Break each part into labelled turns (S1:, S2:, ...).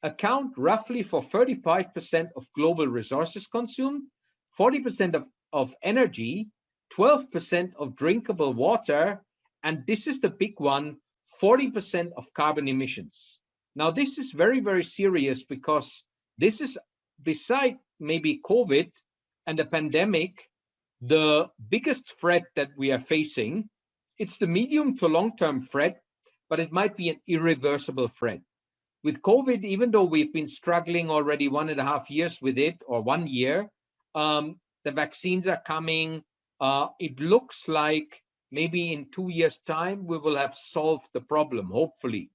S1: account roughly for 35% of global resources consumed, 40% of energy, 12% of drinkable water, and this is the big one, 40% of carbon emissions. Now, this is very, very serious because this is, beside maybe COVID and the pandemic, the biggest threat that we are facing. It's the medium to long-term threat, but it might be an irreversible threat. With COVID, even though we've been struggling already 1.5 years with it, or 1 year, the vaccines are coming. It looks like maybe in 2 years' time, we will have solved the problem, hopefully.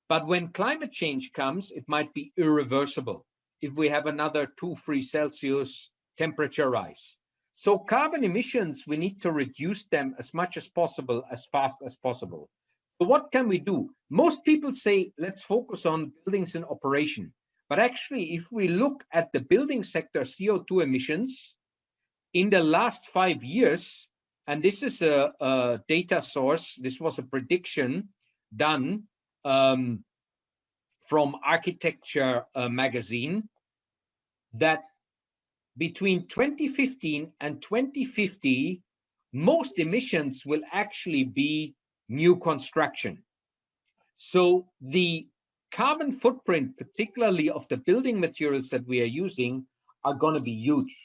S1: But when climate change comes, it might be irreversible if we have another 2-3 Celsius temperature rise. So carbon emissions, we need to reduce them as much as possible, as fast as possible. So what can we do? Most people say, let's focus on buildings in operation. But actually, if we look at the building sector CO2 emissions in the last 5 years, and this is a data source, this was a prediction done from Architecture magazine, that between 2015 and 2050, most emissions will actually be new construction. So the carbon footprint, particularly of the building materials that we are using, are going to be huge.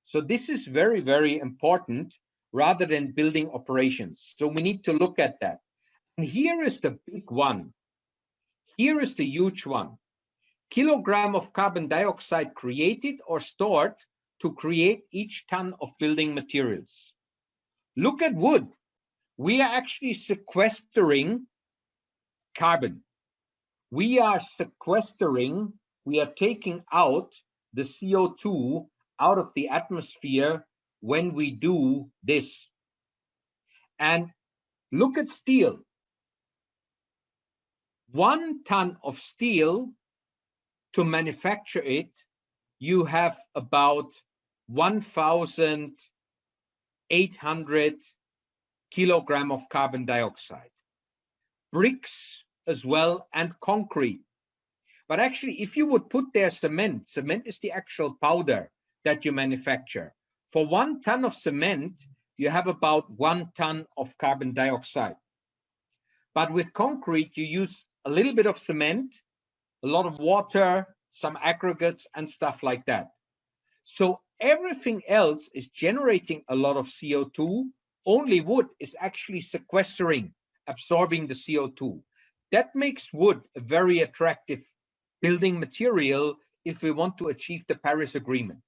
S1: So this is very, very important rather than building operations. So we need to look at that. And here is the big one. Here is the huge one. Kilogram of carbon dioxide created or stored to create each ton of building materials. Look at wood. We are actually sequestering carbon. We are sequestering, we are taking out the CO2 out of the atmosphere when we do this. And look at steel. 1 ton of steel, to manufacture it, you have about 1,800 kilogram of carbon dioxide. Bricks as well, and concrete. But actually, if you would put there cement, cement is the actual powder that you manufacture. For 1 ton of cement, you have about 1 ton of carbon dioxide. But with concrete, you use a little bit of cement, a lot of water, some aggregates, and stuff like that. So everything else is generating a lot of CO2. Only wood is actually sequestering, absorbing the CO2. That makes wood a very attractive building material if we want to achieve the Paris Agreement.